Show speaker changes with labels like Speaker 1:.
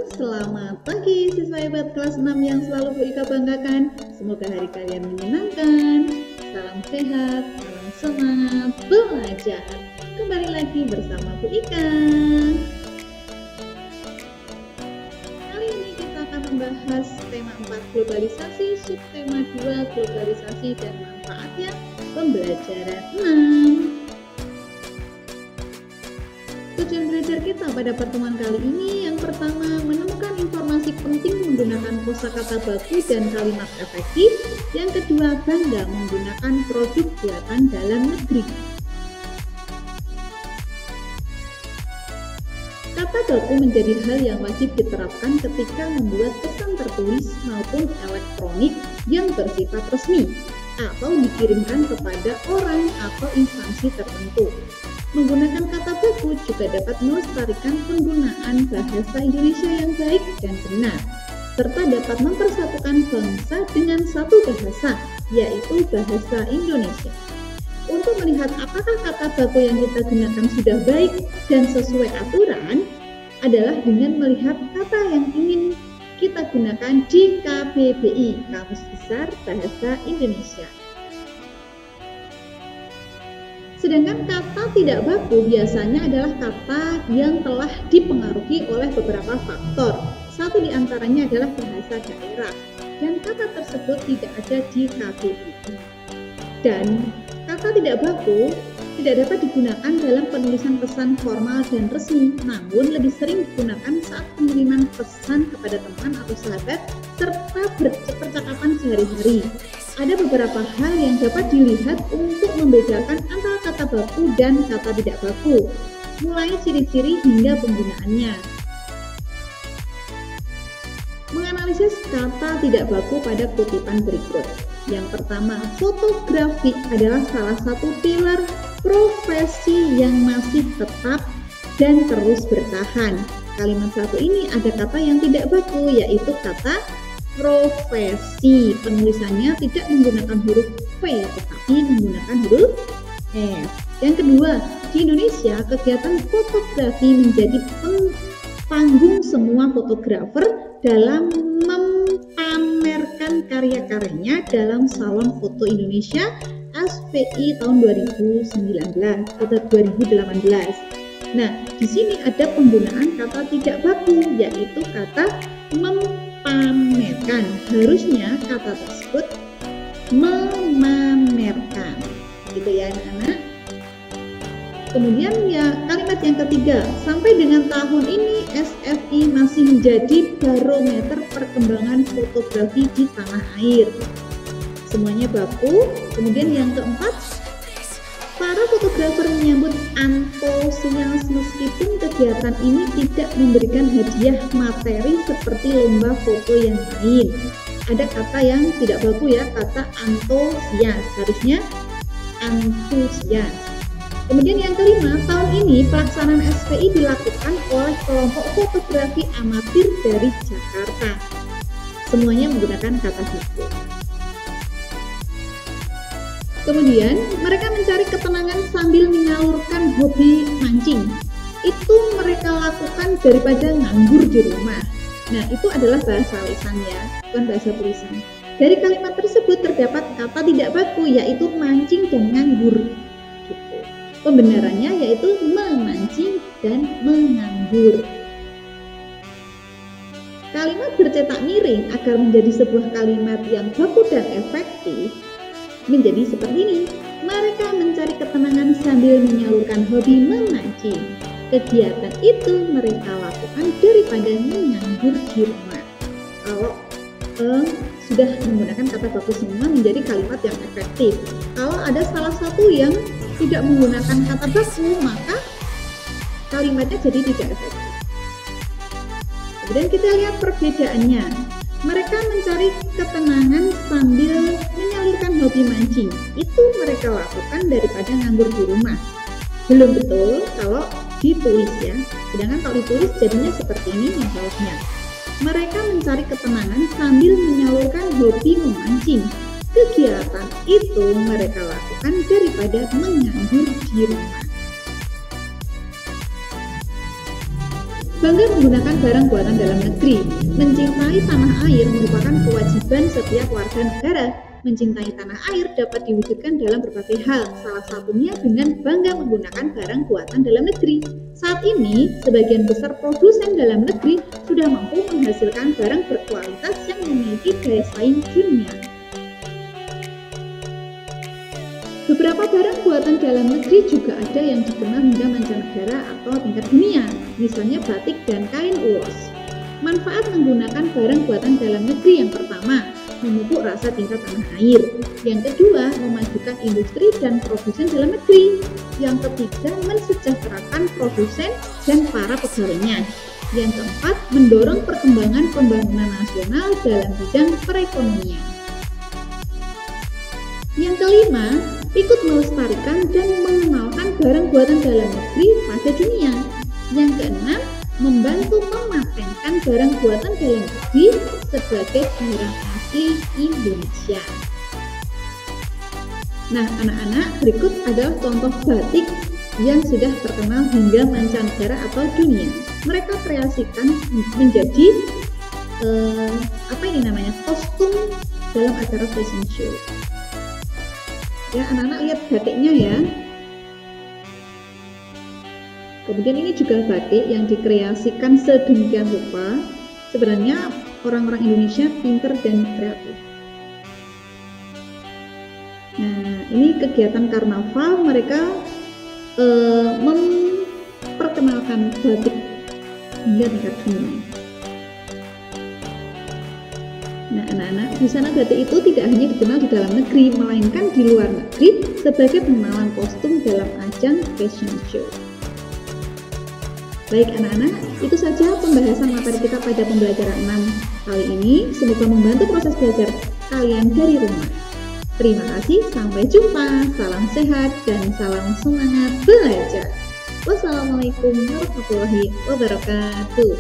Speaker 1: Selamat pagi siswa hebat kelas 6 yang selalu Bu Ika banggakan. Semoga hari kalian menyenangkan. Salam sehat, salam semangat belajar. Kembali lagi bersama Bu Ika. Kali ini kita akan membahas tema 4 globalisasi, subtema 2 globalisasi dan manfaatnya pembelajaran 6. Tujuan belajar kita pada pertemuan kali ini yang pertama menemukan informasi penting menggunakan kosakata baku dan kalimat efektif. Yang kedua bangga menggunakan produk buatan dalam negeri. Kata baku menjadi hal yang wajib diterapkan ketika membuat pesan tertulis maupun elektronik yang bersifat resmi atau dikirimkan kepada orang atau instansi tertentu. Menggunakan kata baku juga dapat melestarikan penggunaan bahasa Indonesia yang baik dan benar, serta dapat mempersatukan bangsa dengan satu bahasa, yaitu bahasa Indonesia. Untuk melihat apakah kata baku yang kita gunakan sudah baik dan sesuai aturan, adalah dengan melihat kata yang ingin kita gunakan di KBBI, Kamus Besar Bahasa Indonesia. Sedangkan kata tidak baku biasanya adalah kata yang telah dipengaruhi oleh beberapa faktor. Satu diantaranya adalah bahasa daerah, dan kata tersebut tidak ada di KBBI. Dan kata tidak baku tidak dapat digunakan dalam penulisan pesan formal dan resmi, namun lebih sering digunakan saat pengiriman pesan kepada teman atau sahabat, serta percakapan sehari-hari. Ada beberapa hal yang dapat dilihat untuk membedakan antara kata baku dan kata tidak baku, mulai ciri-ciri hingga penggunaannya. Menganalisis kata tidak baku pada kutipan berikut. Yang pertama, fotografi adalah salah satu pilar profesi yang masih tetap dan terus bertahan. Kalimat satu ini ada kata yang tidak baku, yaitu kata profesi. Penulisannya tidak menggunakan huruf P tetapi menggunakan huruf F. Yang kedua, di Indonesia kegiatan fotografi menjadi panggung semua fotografer dalam memamerkan karya-karyanya dalam Salon Foto Indonesia SPI tahun 2018 atau 2018. Nah, di sini ada penggunaan kata tidak baku, yaitu kata memamerkan. Harusnya kata tersebut memamerkan, gitu ya anak-anak. Kemudian ya kalimat yang ketiga, sampai dengan tahun ini SFI masih menjadi barometer perkembangan fotografi di tanah air. Semuanya baku. Kemudian yang keempat, para fotografer menyambut antusias meskipun kegiatan ini tidak memberikan hadiah materi seperti lomba foto yang lain. Ada kata yang tidak baku ya, kata antusias, harusnya antusias. Kemudian yang kelima, tahun ini pelaksanaan SPI dilakukan oleh kelompok fotografi amatir dari Jakarta. Semuanya menggunakan kata baku. Kemudian mereka mencari ketenangan sambil menyalurkan hobi mancing. Itu mereka lakukan daripada nganggur di rumah. Nah, itu adalah bahasa lisan ya, bukan bahasa tulisan. Dari kalimat tersebut terdapat kata tidak baku, yaitu mancing dan nganggur. Gitu. Pembenarannya yaitu memancing dan menganggur. Kalimat bercetak miring agar menjadi sebuah kalimat yang baku dan efektif menjadi seperti ini. Mereka mencari ketenangan sambil menyalurkan hobi memancing. Kegiatan itu mereka lakukan daripada menganggur di rumah. Kalau sudah menggunakan kata baku semua menjadi kalimat yang efektif. Kalau ada salah satu yang tidak menggunakan kata baku, maka kalimatnya jadi tidak efektif. Kemudian kita lihat perbedaannya. Mereka mencari ketenangan sambil menyalurkan hobi mancing. Itu mereka lakukan daripada nganggur di rumah. Belum betul kalau ditulis ya. Sedangkan kalau ditulis jadinya seperti ini yang harusnya. Mereka mencari ketenangan sambil menyalurkan hobi memancing. Kegiatan itu mereka lakukan daripada menganggur di rumah. Bangga menggunakan barang buatan dalam negeri. Mencintai tanah air merupakan kewajiban setiap warga negara. Mencintai tanah air dapat diwujudkan dalam berbagai hal, salah satunya dengan bangga menggunakan barang buatan dalam negeri. Saat ini, sebagian besar produsen dalam negeri sudah mampu menghasilkan barang berkualitas yang memiliki daya saing dunia. Beberapa barang buatan dalam negeri juga ada yang dikenal hingga mancanegara atau tingkat dunia, misalnya batik dan kain ulos. Manfaat menggunakan barang buatan dalam negeri: yang pertama, memupuk rasa cinta tanah air. Yang kedua, memajukan industri dan produsen dalam negeri. Yang ketiga, mensejahterakan produsen dan para pegawainya. Yang keempat, mendorong perkembangan pembangunan nasional dalam bidang perekonomian. Yang kelima, ikut melestarikan dan mengenalkan barang buatan dalam negeri pada dunia. Yang keenam, membantu mematenkan barang buatan dalam negeri sebagai barang asli Indonesia. Nah, anak-anak, berikut adalah contoh batik yang sudah terkenal hingga mancanegara atau dunia. Mereka kreasikan menjadi kostum dalam acara fashion show. Ya, anak-anak lihat batiknya ya. Kemudian ini juga batik yang dikreasikan sedemikian rupa. Sebenarnya orang-orang Indonesia pintar dan kreatif. Nah, ini kegiatan karnaval, mereka memperkenalkan batik hingga tingkat dunia. Nah, anak-anak, busana batik itu tidak hanya dikenal di dalam negeri, melainkan di luar negeri sebagai pengenalan kostum dalam ajang fashion show. Baik anak-anak, itu saja pembahasan materi kita pada pembelajaran 6 kali ini. Semoga membantu proses belajar kalian dari rumah. Terima kasih, sampai jumpa. Salam sehat dan salam semangat belajar. Wassalamualaikum warahmatullahi wabarakatuh.